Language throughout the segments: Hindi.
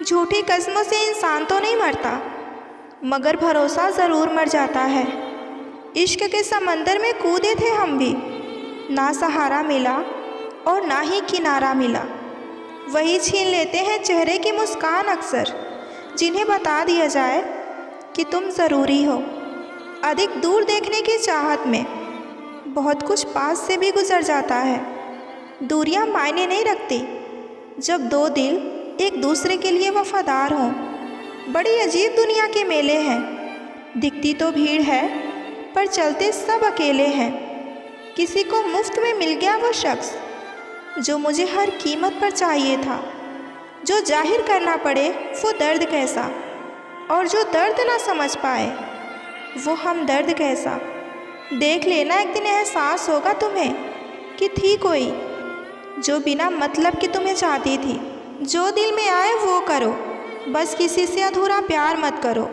झूठी कस्मों से इंसान तो नहीं मरता, मगर भरोसा ज़रूर मर जाता है। इश्क के समंदर में कूदे थे हम भी, ना सहारा मिला और ना ही किनारा मिला। वही छीन लेते हैं चेहरे की मुस्कान अक्सर, जिन्हें बता दिया जाए कि तुम ज़रूरी हो। अधिक दूर देखने की चाहत में बहुत कुछ पास से भी गुजर जाता है। दूरियां मायने नहीं रखती जब दो दिल एक दूसरे के लिए वफादार हों। बड़ी अजीब दुनिया के मेले हैं, दिखती तो भीड़ है पर चलते सब अकेले हैं। किसी को मुफ्त में मिल गया वो शख्स जो मुझे हर कीमत पर चाहिए था, जो जाहिर करना पड़े वो दर्द कैसा, और जो दर्द ना समझ पाए वो हम दर्द कैसा। देख लेना एक दिन एहसास होगा तुम्हें कि थी कोई जो बिना मतलब के तुम्हें चाहती थी। जो दिल में आए वो करो, बस किसी से अधूरा प्यार मत करो।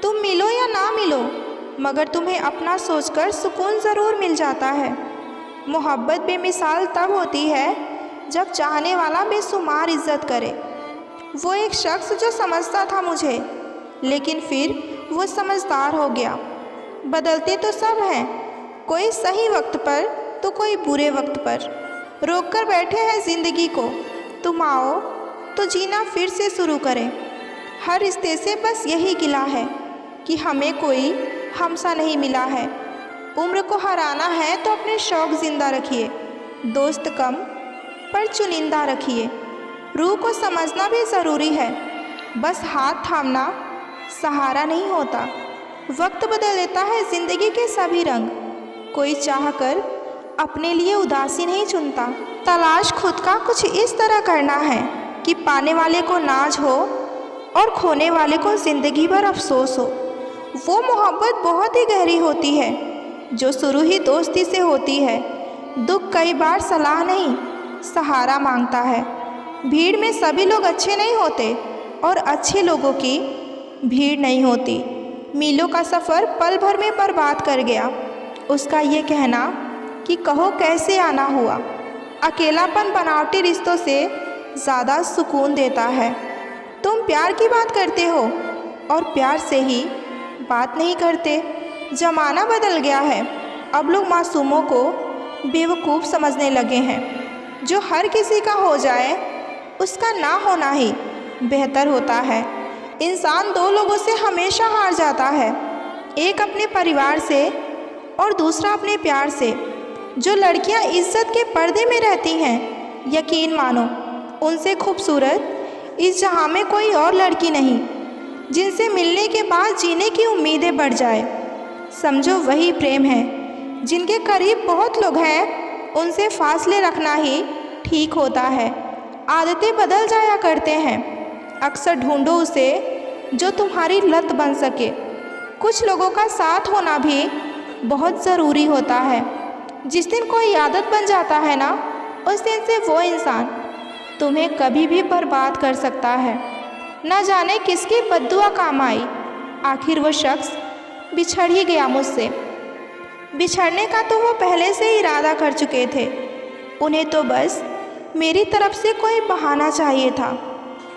तुम मिलो या ना मिलो, मगर तुम्हें अपना सोचकर सुकून ज़रूर मिल जाता है। मोहब्बत बेमिसाल तब होती है जब चाहने वाला बेशुमार इज्जत करे। वो एक शख्स जो समझता था मुझे, लेकिन फिर वो समझदार हो गया। बदलते तो सब हैं, कोई सही वक्त पर तो कोई बुरे वक्त पर। रोक कर बैठे हैं ज़िंदगी को, तुम आओ तो जीना फिर से शुरू करें। हर रिश्ते से बस यही गिला है कि हमें कोई हमसा नहीं मिला है। उम्र को हराना है तो अपने शौक़ ज़िंदा रखिए, दोस्त कम पर चुनिंदा रखिए। रूह को समझना भी ज़रूरी है, बस हाथ थामना सहारा नहीं होता। वक्त बदल देता है ज़िंदगी के सभी रंग, कोई चाहकर अपने लिए उदासी नहीं चुनता। तलाश खुद का कुछ इस तरह करना है कि पाने वाले को नाज हो और खोने वाले को ज़िंदगी भर अफसोस हो। वो मोहब्बत बहुत ही गहरी होती है जो शुरू ही दोस्ती से होती है। दुख कई बार सलाह नहीं सहारा मांगता है। भीड़ में सभी लोग अच्छे नहीं होते और अच्छे लोगों की भीड़ नहीं होती। मीलों का सफ़र पल भर में बर्बाद कर गया उसका ये कहना कि कहो कैसे आना हुआ। अकेलापन बनावटी रिश्तों से ज़्यादा सुकून देता है। तुम प्यार की बात करते हो और प्यार से ही बात नहीं करते। ज़माना बदल गया है, अब लोग मासूमों को बेवकूफ़ समझने लगे हैं। जो हर किसी का हो जाए उसका ना होना ही बेहतर होता है। इंसान दो लोगों से हमेशा हार जाता है, एक अपने परिवार से और दूसरा अपने प्यार से। जो लड़कियां इज्जत के पर्दे में रहती हैं, यकीन मानो उनसे खूबसूरत इस जहां में कोई और लड़की नहीं, जिनसे मिलने के बाद जीने की उम्मीदें बढ़ जाए। समझो वही प्रेम है। जिनके करीब बहुत लोग हैं उनसे फासले रखना ही ठीक होता है। आदतें बदल जाया करते हैं, अक्सर ढूंढो उसे जो तुम्हारी लत बन सके। कुछ लोगों का साथ होना भी बहुत ज़रूरी होता है। जिस दिन कोई आदत बन जाता है ना, उस दिन से वो इंसान तुम्हें कभी भी बर्बाद कर सकता है। न जाने किसकी बद्दुआ काम आई, आखिर वो शख्स बिछड़ ही गया मुझसे। बिछड़ने का तो वो पहले से ही इरादा कर चुके थे। उन्हें तो बस मेरी तरफ से कोई बहाना चाहिए था।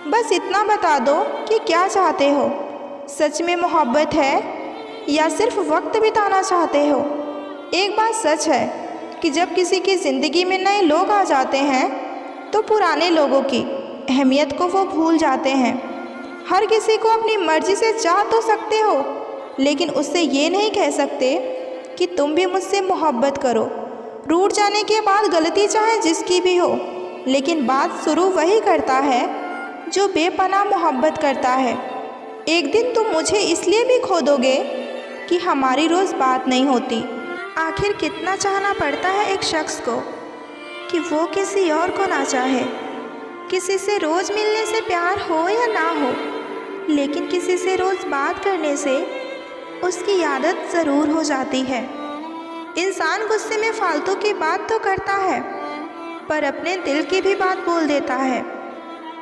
बस इतना बता दो कि क्या चाहते हो, सच में मोहब्बत है या सिर्फ वक्त बिताना चाहते हो। एक बात सच है कि जब किसी की ज़िंदगी में नए लोग आ जाते हैं तो पुराने लोगों की अहमियत को वो भूल जाते हैं। हर किसी को अपनी मर्ज़ी से चाह तो सकते हो, लेकिन उससे ये नहीं कह सकते कि तुम भी मुझसे मोहब्बत करो। रूठ जाने के बाद गलती चाहे जिसकी भी हो, लेकिन बात शुरू वही करता है जो बेपनाह मोहब्बत करता है। एक दिन तुम मुझे इसलिए भी खो दोगे कि हमारी रोज़ बात नहीं होती। आखिर कितना चाहना पड़ता है एक शख्स को कि वो किसी और को ना चाहे। किसी से रोज़ मिलने से प्यार हो या ना हो, लेकिन किसी से रोज़ बात करने से उसकी आदत ज़रूर हो जाती है। इंसान गुस्से में फालतू की बात तो करता है, पर अपने दिल की भी बात बोल देता है।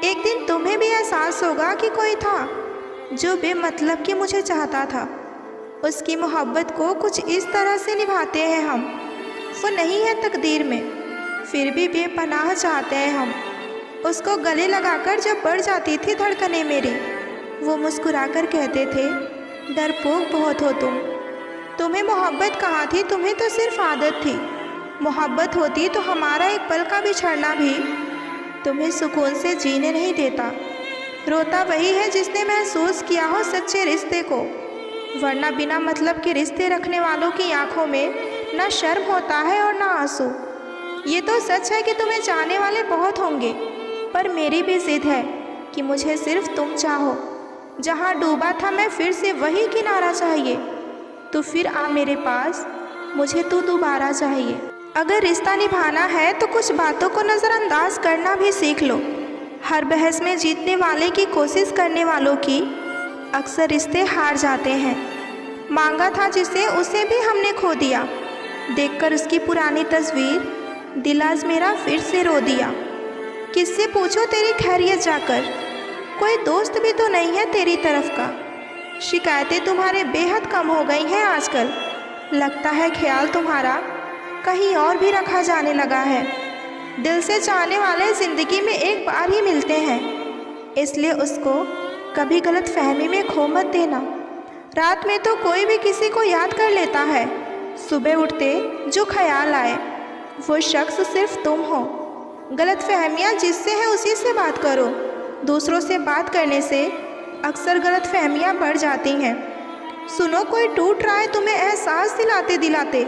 एक दिन तुम्हें भी एहसास होगा कि कोई था जो बेमतलब की मुझे चाहता था। उसकी मोहब्बत को कुछ इस तरह से निभाते हैं हम, वो नहीं है तकदीर में, फिर भी बेपनाह चाहते हैं हम। उसको गले लगाकर जब बढ़ जाती थी धड़कनें मेरी, वो मुस्कुराकर कहते थे, डरपोक बहुत हो तुम्हें मोहब्बत कहाँ थी, तुम्हें तो सिर्फ आदत थी। मोहब्बत होती तो हमारा एक पल का बिछड़ना भी तुम्हें सुकून से जीने नहीं देता। रोता वही है जिसने महसूस किया हो सच्चे रिश्ते को, वरना बिना मतलब के रिश्ते रखने वालों की आंखों में ना शर्म होता है और ना आंसू। ये तो सच है कि तुम्हें चाहने वाले बहुत होंगे, पर मेरी भी जिद है कि मुझे सिर्फ तुम चाहो। जहाँ डूबा था मैं फिर से वही किनारा चाहिए। तो फिर आ मेरे पास, मुझे तू दोबारा चाहिए। अगर रिश्ता निभाना है तो कुछ बातों को नज़रअंदाज करना भी सीख लो। हर बहस में जीतने वाले की कोशिश करने वालों की अक्सर रिश्ते हार जाते हैं। मांगा था जिसे, उसे भी हमने खो दिया। देखकर उसकी पुरानी तस्वीर दिल आज मेरा फिर से रो दिया। किससे पूछो तेरी खैरियत जाकर, कोई दोस्त भी तो नहीं है तेरी तरफ का। शिकायतें तुम्हारे बेहद कम हो गई हैं आजकल। लगता है ख्याल तुम्हारा कहीं और भी रखा जाने लगा है। दिल से चाहने वाले ज़िंदगी में एक बार ही मिलते हैं, इसलिए उसको कभी गलत फहमी में खो मत देना। रात में तो कोई भी किसी को याद कर लेता है, सुबह उठते जो ख्याल आए वो शख्स सिर्फ तुम हो। गलत फहमियाँ जिससे है उसी से बात करो। दूसरों से बात करने से अक्सर गलत फहमियाँ बढ़ जाती हैं। सुनो, कोई टूट रहा है तुम्हें एहसास दिलाते दिलाते,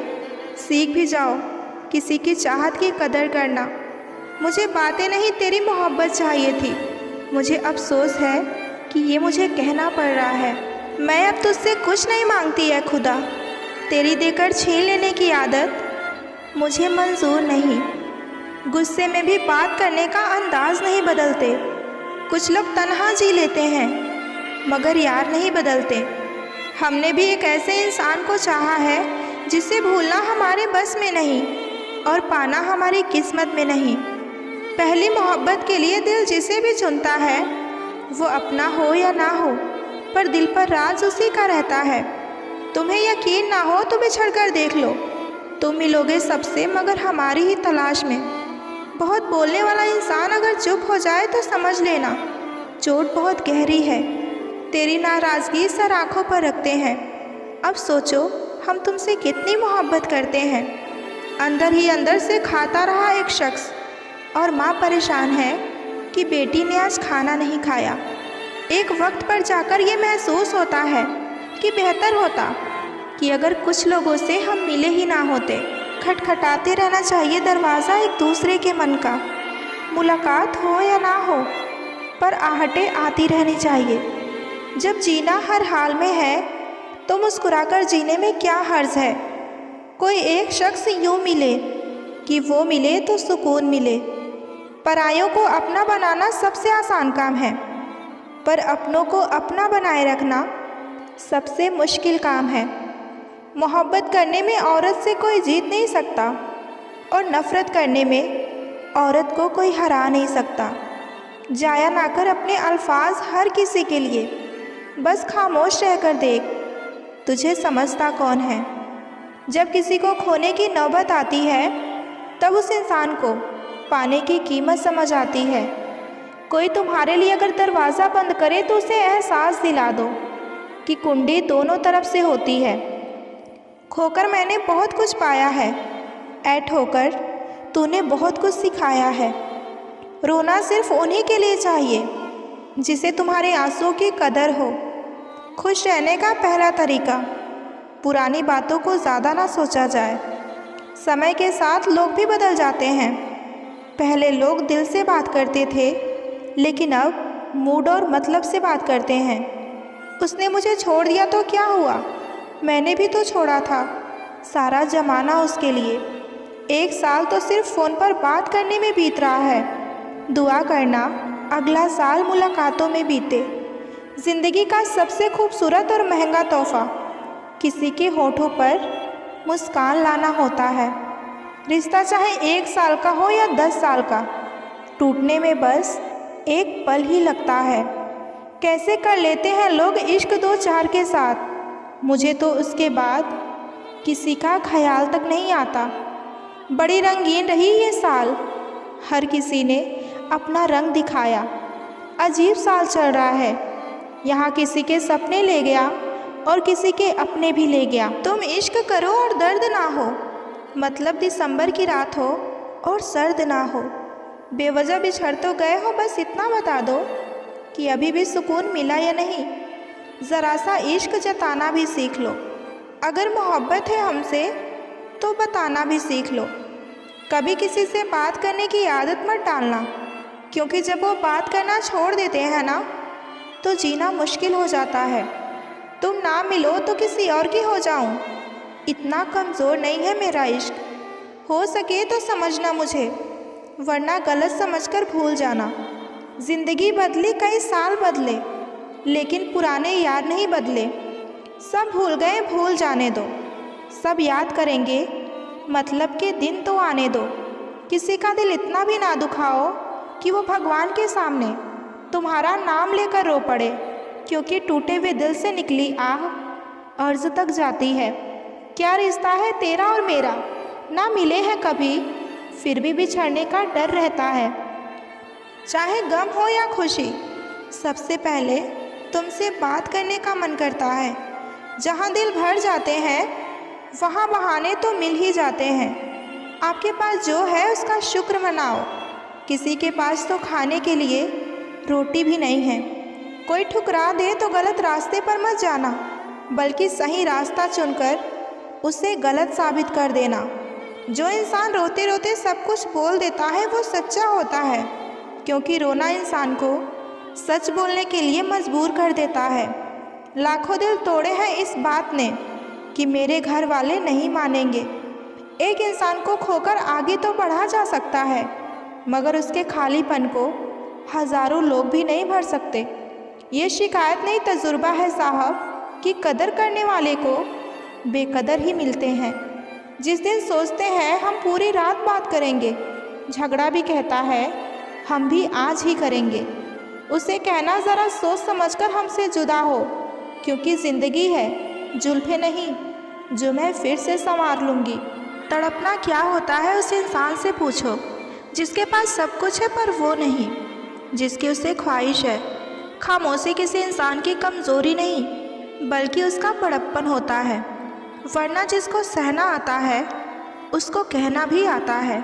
सीख भी जाओ किसी की चाहत की कदर करना। मुझे बातें नहीं तेरी मोहब्बत चाहिए थी। मुझे अफसोस है कि ये मुझे कहना पड़ रहा है। मैं अब तुझसे कुछ नहीं मांगती है खुदा, तेरी देकर छीन लेने की आदत मुझे मंजूर नहीं। गुस्से में भी बात करने का अंदाज नहीं बदलते। कुछ लोग तन्हा जी लेते हैं मगर यार नहीं बदलते। हमने भी एक ऐसे इंसान को चाहा है जिसे भूलना हमारे बस में नहीं और पाना हमारी किस्मत में नहीं। पहली मोहब्बत के लिए दिल जिसे भी चुनता है वो अपना हो या ना हो, पर दिल पर राज उसी का रहता है। तुम्हें यकीन ना हो तो बिछड़ कर देख लो, तुम मिलोगे सबसे मगर हमारी ही तलाश में। बहुत बोलने वाला इंसान अगर चुप हो जाए तो समझ लेना चोट बहुत गहरी है। तेरी नाराज़गी सर आँखों पर रखते हैं। अब सोचो हम तुमसे कितनी मोहब्बत करते हैं। अंदर ही अंदर से खाता रहा एक शख्स, और माँ परेशान है कि बेटी ने आज खाना नहीं खाया। एक वक्त पर जाकर ये महसूस होता है कि बेहतर होता कि अगर कुछ लोगों से हम मिले ही ना होते। खटखटाते रहना चाहिए दरवाज़ा एक दूसरे के मन का, मुलाकात हो या ना हो पर आहटें आती रहनी चाहिए। जब जीना हर हाल में है तो मुस्कुराकर जीने में क्या हर्ज है। कोई एक शख्स यूँ मिले कि वो मिले तो सुकून मिले। परायों को अपना बनाना सबसे आसान काम है, पर अपनों को अपना बनाए रखना सबसे मुश्किल काम है। मोहब्बत करने में औरत से कोई जीत नहीं सकता और नफ़रत करने में औरत को कोई हरा नहीं सकता। जाया ना कर अपने अल्फाज हर किसी के लिए, बस खामोश रहकर देख तुझे समझता कौन है। जब किसी को खोने की नौबत आती है तब उस इंसान को पाने की कीमत समझ आती है। कोई तुम्हारे लिए अगर दरवाज़ा बंद करे तो उसे एहसास दिला दो कि कुंडी दोनों तरफ से होती है। खोकर मैंने बहुत कुछ पाया है, ऐठ होकर तूने बहुत कुछ सिखाया है। रोना सिर्फ उन्हीं के लिए चाहिए जिसे तुम्हारे आंसुओं की कदर हो। खुश रहने का पहला तरीका, पुरानी बातों को ज़्यादा ना सोचा जाए। समय के साथ लोग भी बदल जाते हैं। पहले लोग दिल से बात करते थे, लेकिन अब मूड और मतलब से बात करते हैं। उसने मुझे छोड़ दिया तो क्या हुआ, मैंने भी तो छोड़ा था। सारा ज़माना उसके लिए। 1 साल तो सिर्फ फ़ोन पर बात करने में बीत रहा है। दुआ करना अगला साल मुलाकातों में बीते। ज़िंदगी का सबसे खूबसूरत और महंगा तोहफ़ा किसी के होठों पर मुस्कान लाना होता है। रिश्ता चाहे 1 साल का हो या 10 साल का, टूटने में बस एक पल ही लगता है। कैसे कर लेते हैं लोग इश्क 2-4 के साथ, मुझे तो उसके बाद किसी का ख्याल तक नहीं आता। बड़ी रंगीन रही ये साल, हर किसी ने अपना रंग दिखाया। अजीब साल चल रहा है, यहाँ किसी के सपने ले गया और किसी के अपने भी ले गया। तुम इश्क करो और दर्द ना हो, मतलब दिसंबर की रात हो और सर्द ना हो। बेवजह बिछड़ तो गए हो, बस इतना बता दो कि अभी भी सुकून मिला या नहीं। ज़रा सा इश्क जताना भी सीख लो। अगर मोहब्बत है हमसे तो बताना भी सीख लो। कभी किसी से बात करने की आदत मत डालना, क्योंकि जब वो बात करना छोड़ देते हैं ना तो जीना मुश्किल हो जाता है। तुम ना मिलो तो किसी और की हो जाऊं, इतना कमज़ोर नहीं है मेरा इश्क। हो सके तो समझना मुझे, वरना गलत समझकर भूल जाना। ज़िंदगी बदली, कई साल बदले, लेकिन पुराने यार नहीं बदले। सब भूल गए, भूल जाने दो। सब याद करेंगे, मतलब के दिन तो आने दो। किसी का दिल इतना भी ना दुखाओ कि वो भगवान के सामने तुम्हारा नाम लेकर रो पड़े, क्योंकि टूटे हुए दिल से निकली आह अर्ज़ तक जाती है। क्या रिश्ता है तेरा और मेरा, ना मिले हैं कभी, फिर भी बिछड़ने का डर रहता है। चाहे गम हो या खुशी, सबसे पहले तुमसे बात करने का मन करता है। जहाँ दिल भर जाते हैं वहाँ बहाने तो मिल ही जाते हैं। आपके पास जो है उसका शुक्र मनाओ। किसी के पास तो खाने के लिए रोटी भी नहीं है। कोई ठुकरा दे तो गलत रास्ते पर मत जाना, बल्कि सही रास्ता चुनकर उसे गलत साबित कर देना। जो इंसान रोते रोते सब कुछ बोल देता है वो सच्चा होता है, क्योंकि रोना इंसान को सच बोलने के लिए मजबूर कर देता है। लाखों दिल तोड़े हैं इस बात ने कि मेरे घर वाले नहीं मानेंगे। एक इंसान को खोकर आगे तो बढ़ा जा सकता है, मगर उसके खालीपन को हज़ारों लोग भी नहीं भर सकते। ये शिकायत नहीं, तजुर्बा है साहब कि कदर करने वाले को बेकदर ही मिलते हैं। जिस दिन सोचते हैं हम पूरी रात बात करेंगे, झगड़ा भी कहता है हम भी आज ही करेंगे। उसे कहना ज़रा सोच समझकर हमसे जुदा हो, क्योंकि ज़िंदगी है जुल्फ़े नहीं जो मैं फिर से संवार लूँगी। तड़पना क्या होता है उस इंसान से पूछो, जिसके पास सब कुछ है पर वो नहीं, जिसकी उसे ख्वाहिश है। खामोशी किसी इंसान की कमज़ोरी नहीं, बल्कि उसका बड़प्पन होता है। वरना जिसको सहना आता है उसको कहना भी आता है।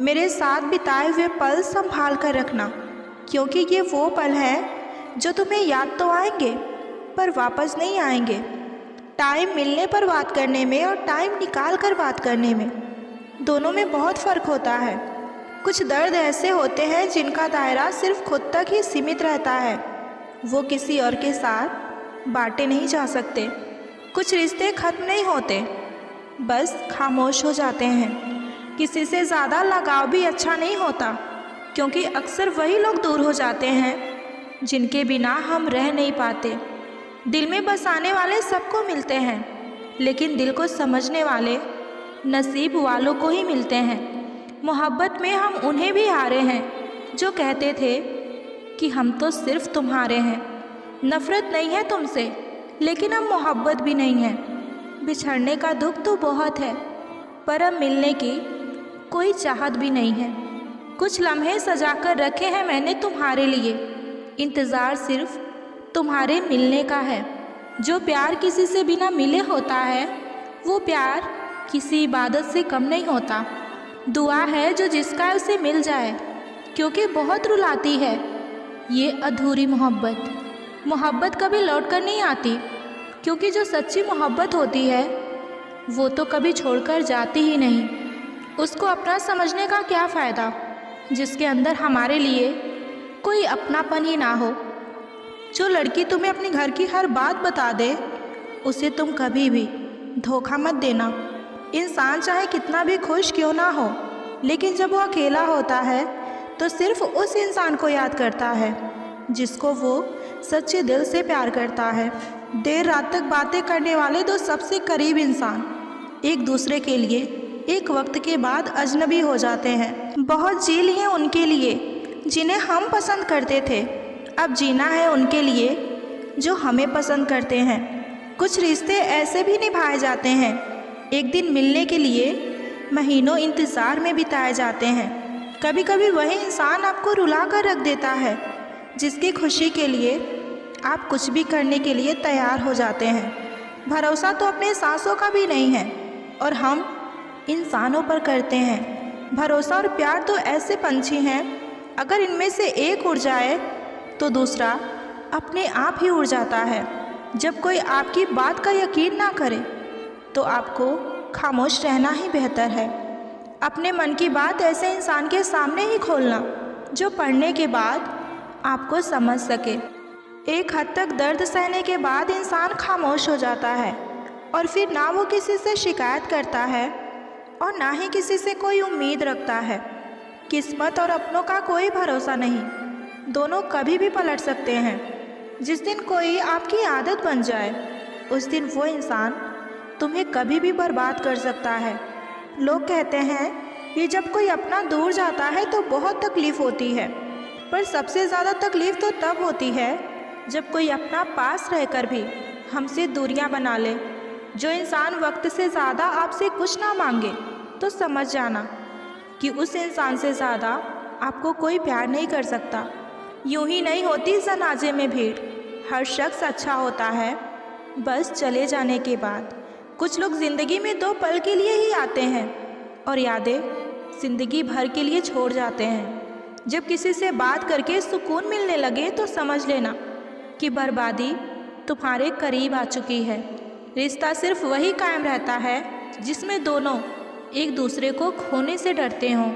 मेरे साथ बिताए हुए पल संभाल कर रखना, क्योंकि ये वो पल हैं जो तुम्हें याद तो आएंगे पर वापस नहीं आएंगे। टाइम मिलने पर बात करने में और टाइम निकाल कर बात करने में, दोनों में बहुत फ़र्क होता है। कुछ दर्द ऐसे होते हैं जिनका दायरा सिर्फ खुद तक ही सीमित रहता है, वो किसी और के साथ बांटे नहीं जा सकते। कुछ रिश्ते ख़त्म नहीं होते, बस खामोश हो जाते हैं। किसी से ज़्यादा लगाव भी अच्छा नहीं होता, क्योंकि अक्सर वही लोग दूर हो जाते हैं जिनके बिना हम रह नहीं पाते। दिल में बसाने वाले सबको मिलते हैं, लेकिन दिल को समझने वाले नसीब वालों को ही मिलते हैं। मोहब्बत में हम उन्हें भी हारे हैं जो कहते थे कि हम तो सिर्फ तुम्हारे हैं। नफ़रत नहीं है तुमसे, लेकिन अब मोहब्बत भी नहीं है। बिछड़ने का दुख तो बहुत है, पर अब मिलने की कोई चाहत भी नहीं है। कुछ लम्हे सजा कर रखे हैं मैंने तुम्हारे लिए, इंतज़ार सिर्फ तुम्हारे मिलने का है। जो प्यार किसी से बिना मिले होता है, वो प्यार किसी इबादत से कम नहीं होता। दुआ है जो जिसका है उसे मिल जाए, क्योंकि बहुत रुलाती है ये अधूरी मोहब्बत। मोहब्बत कभी लौट कर नहीं आती, क्योंकि जो सच्ची मोहब्बत होती है वो तो कभी छोड़कर जाती ही नहीं। उसको अपना समझने का क्या फ़ायदा जिसके अंदर हमारे लिए कोई अपनापन ही ना हो। जो लड़की तुम्हें अपने घर की हर बात बता दे, उसे तुम कभी भी धोखा मत देना। इंसान चाहे कितना भी खुश क्यों ना हो, लेकिन जब वो अकेला होता है तो सिर्फ उस इंसान को याद करता है जिसको वो सच्चे दिल से प्यार करता है। देर रात तक बातें करने वाले दो सबसे करीब इंसान एक दूसरे के लिए एक वक्त के बाद अजनबी हो जाते हैं। बहुत जी लिए उनके लिए जिन्हें हम पसंद करते थे, अब जीना है उनके लिए जो हमें पसंद करते हैं। कुछ रिश्ते ऐसे भी निभाए जाते हैं, एक दिन मिलने के लिए महीनों इंतज़ार में बिताए जाते हैं। कभी कभी वही इंसान आपको रुला कर रख देता है जिसकी खुशी के लिए आप कुछ भी करने के लिए तैयार हो जाते हैं। भरोसा तो अपने सांसों का भी नहीं है और हम इंसानों पर करते हैं। भरोसा और प्यार तो ऐसे पंछी हैं, अगर इनमें से एक उड़ जाए तो दूसरा अपने आप ही उड़ जाता है। जब कोई आपकी बात का यकीन ना करे तो आपको खामोश रहना ही बेहतर है। अपने मन की बात ऐसे इंसान के सामने ही खोलना जो पढ़ने के बाद आपको समझ सके। एक हद तक दर्द सहने के बाद इंसान खामोश हो जाता है और फिर ना वो किसी से शिकायत करता है और ना ही किसी से कोई उम्मीद रखता है। किस्मत और अपनों का कोई भरोसा नहीं, दोनों कभी भी पलट सकते हैं। जिस दिन कोई आपकी आदत बन जाए उस दिन वो इंसान तुम्हें कभी भी बर्बाद कर सकता है। लोग कहते हैं कि जब कोई अपना दूर जाता है तो बहुत तकलीफ़ होती है, पर सबसे ज़्यादा तकलीफ़ तो तब होती है जब कोई अपना पास रहकर भी हमसे दूरियां बना ले। जो इंसान वक्त से ज़्यादा आपसे कुछ ना मांगे तो समझ जाना कि उस इंसान से ज़्यादा आपको कोई प्यार नहीं कर सकता। यूं ही नहीं होती जनाजे में भीड़, हर शख्स अच्छा होता है बस चले जाने के बाद। कुछ लोग ज़िंदगी में 2 पल के लिए ही आते हैं और यादें ज़िंदगी भर के लिए छोड़ जाते हैं। जब किसी से बात करके सुकून मिलने लगे तो समझ लेना कि बर्बादी तुम्हारे करीब आ चुकी है। रिश्ता सिर्फ वही कायम रहता है जिसमें दोनों एक दूसरे को खोने से डरते हों।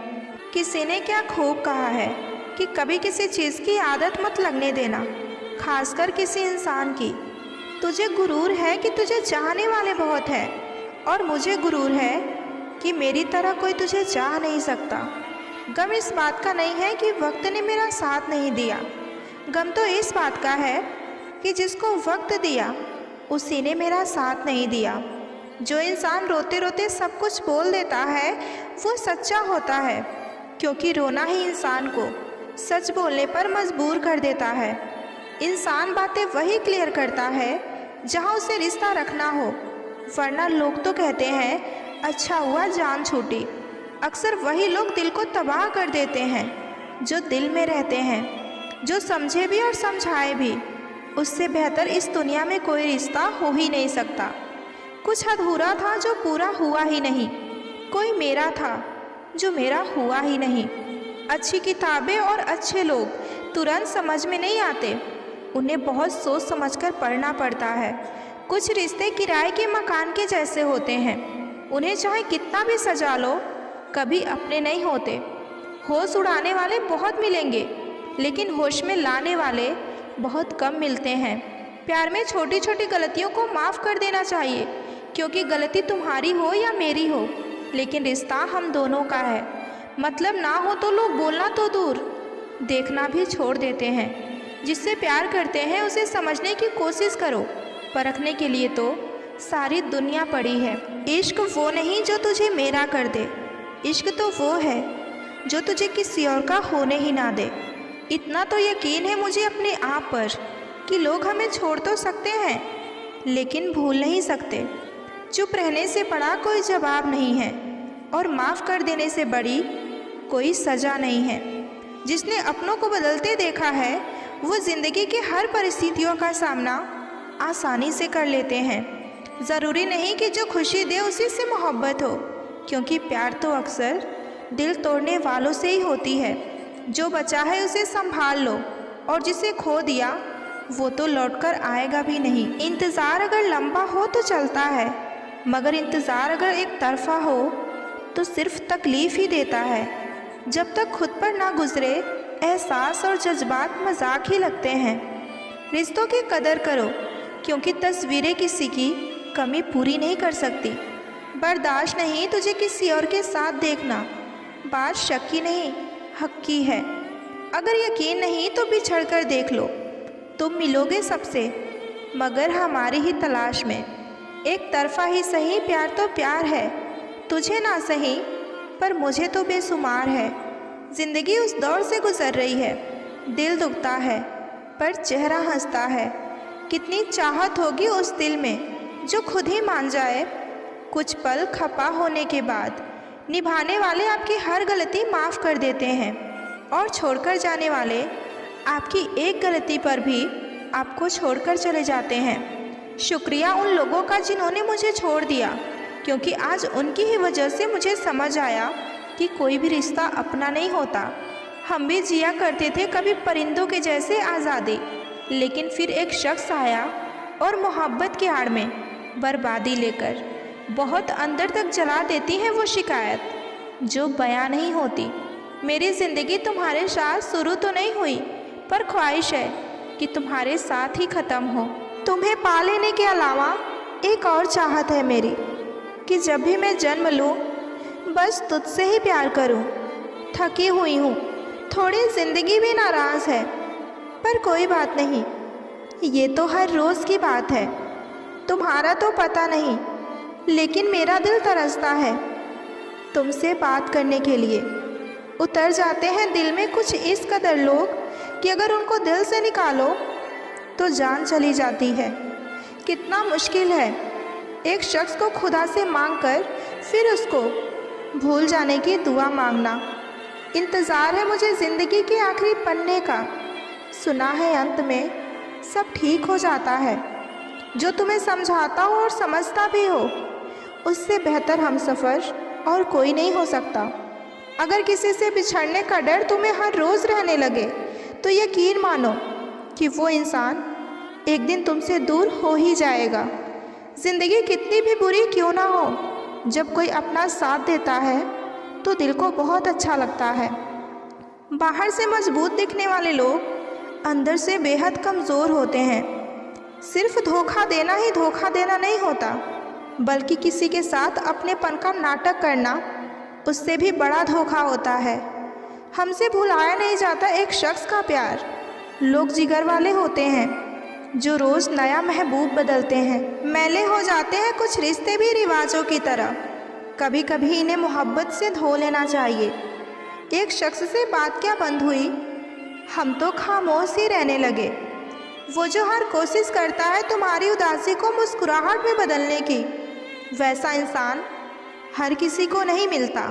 किसी ने क्या खूब कहा है कि कभी किसी चीज़ की आदत मत लगने देना, खासकर किसी इंसान की। तुझे गुरूर है कि तुझे चाहने वाले बहुत हैं और मुझे गुरूर है कि मेरी तरह कोई तुझे चाह नहीं सकता। गम इस बात का नहीं है कि वक्त ने मेरा साथ नहीं दिया, गम तो इस बात का है कि जिसको वक्त दिया उसी ने मेरा साथ नहीं दिया। जो इंसान रोते रोते सब कुछ बोल देता है वो सच्चा होता है, क्योंकि रोना ही इंसान को सच बोलने पर मजबूर कर देता है। इंसान बातें वही क्लियर करता है जहां उसे रिश्ता रखना हो, वरना लोग तो कहते हैं अच्छा हुआ जान छूटी। अक्सर वही लोग दिल को तबाह कर देते हैं जो दिल में रहते हैं, जो समझे भी और समझाए भी। उससे बेहतर इस दुनिया में कोई रिश्ता हो ही नहीं सकता। कुछ अधूरा था जो पूरा हुआ ही नहीं, कोई मेरा था जो मेरा हुआ ही नहीं। अच्छी किताबें और अच्छे लोग तुरंत समझ में नहीं आते, उन्हें बहुत सोच समझकर पढ़ना पड़ता है। कुछ रिश्ते किराए के मकान के जैसे होते हैं, उन्हें चाहे कितना भी सजा लो कभी अपने नहीं होते। होश उड़ाने वाले बहुत मिलेंगे लेकिन होश में लाने वाले बहुत कम मिलते हैं। प्यार में छोटी छोटी गलतियों को माफ़ कर देना चाहिए, क्योंकि गलती तुम्हारी हो या मेरी हो लेकिन रिश्ता हम दोनों का है। मतलब ना हो तो लोग बोलना तो दूर, देखना भी छोड़ देते हैं। जिससे प्यार करते हैं उसे समझने की कोशिश करो, परखने के लिए तो सारी दुनिया पड़ी है। इश्क वो नहीं जो तुझे मेरा कर दे, इश्क तो वो है जो तुझे किसी और का होने ही ना दे। इतना तो यकीन है मुझे अपने आप पर कि लोग हमें छोड़ तो सकते हैं लेकिन भूल नहीं सकते। चुप रहने से बड़ा कोई जवाब नहीं है और माफ़ कर देने से बड़ी कोई सज़ा नहीं है। जिसने अपनों को बदलते देखा है वो ज़िंदगी के हर परिस्थितियों का सामना आसानी से कर लेते हैं। ज़रूरी नहीं कि जो खुशी दे उसी से मोहब्बत हो, क्योंकि प्यार तो अक्सर दिल तोड़ने वालों से ही होती है। जो बचा है उसे संभाल लो और जिसे खो दिया वो तो लौटकर आएगा भी नहीं। इंतज़ार अगर लंबा हो तो चलता है, मगर इंतज़ार अगर एक तरफा हो तो सिर्फ तकलीफ़ ही देता है। जब तक खुद पर ना गुजरे एहसास और जज्बात मजाक ही लगते हैं। रिश्तों की कदर करो, क्योंकि तस्वीरें किसी की कमी पूरी नहीं कर सकती। बर्दाश्त नहीं तुझे किसी और के साथ देखना, बात शक की नहीं हक की है। अगर यकीन नहीं तो बिछड़ कर देख लो, तुम मिलोगे सबसे मगर हमारी ही तलाश में। एक तरफा ही सही प्यार तो प्यार है, तुझे ना सही पर मुझे तो बेशुमार है। ज़िंदगी उस दौर से गुजर रही है, दिल दुखता है पर चेहरा हंसता है। कितनी चाहत होगी उस दिल में जो खुद ही मान जाए। कुछ पल खपा होने के बाद निभाने वाले आपकी हर गलती माफ़ कर देते हैं और छोड़कर जाने वाले आपकी एक गलती पर भी आपको छोड़कर चले जाते हैं। शुक्रिया उन लोगों का जिन्होंने मुझे छोड़ दिया, क्योंकि आज उनकी ही वजह से मुझे समझ आया कि कोई भी रिश्ता अपना नहीं होता। हम भी जिया करते थे कभी परिंदों के जैसे आज़ादी, लेकिन फिर एक शख्स आया और मोहब्बत की आड़ में बर्बादी लेकर बहुत अंदर तक जला देती है वो शिकायत जो बयां नहीं होती। मेरी ज़िंदगी तुम्हारे साथ शुरू तो नहीं हुई, पर ख्वाहिश है कि तुम्हारे साथ ही ख़त्म हो। तुम्हें पा लेने के अलावा एक और चाहत है मेरी कि जब भी मैं जन्म लूँ बस तुझसे ही प्यार करूँ। थकी हुई हूँ, थोड़ी ज़िंदगी भी नाराज़ है, पर कोई बात नहीं, ये तो हर रोज़ की बात है। तुम्हारा तो पता नहीं, लेकिन मेरा दिल तरसता है तुमसे बात करने के लिए। उतर जाते हैं दिल में कुछ इस कदर लोग कि अगर उनको दिल से निकालो तो जान चली जाती है। कितना मुश्किल है एक शख्स को खुदा से मांगकर फिर उसको भूल जाने की दुआ मांगना। इंतज़ार है मुझे ज़िंदगी के आखिरी पन्ने का, सुना है अंत में सब ठीक हो जाता है। जो तुम्हें समझाता हो और समझता भी हो, उससे बेहतर हमसफ़र और कोई नहीं हो सकता। अगर किसी से बिछड़ने का डर तुम्हें हर रोज़ रहने लगे तो यकीन मानो कि वो इंसान एक दिन तुमसे दूर हो ही जाएगा। ज़िंदगी कितनी भी बुरी क्यों ना हो, जब कोई अपना साथ देता है तो दिल को बहुत अच्छा लगता है। बाहर से मजबूत दिखने वाले लोग अंदर से बेहद कमज़ोर होते हैं। सिर्फ धोखा देना ही धोखा देना नहीं होता, बल्कि किसी के साथ अपनेपन का नाटक करना उससे भी बड़ा धोखा होता है। हमसे भुलाया नहीं जाता एक शख्स का प्यार। लोग जिगर वाले होते हैं जो रोज़ नया महबूब बदलते हैं। मैले हो जाते हैं कुछ रिश्ते भी रिवाजों की तरह। कभी कभी इन्हें मोहब्बत से धो लेना चाहिए। एक शख्स से बात क्या बंद हुई, हम तो खामोश ही रहने लगे। वो जो हर कोशिश करता है तुम्हारी उदासी को मुस्कुराहट में बदलने की, वैसा इंसान हर किसी को नहीं मिलता।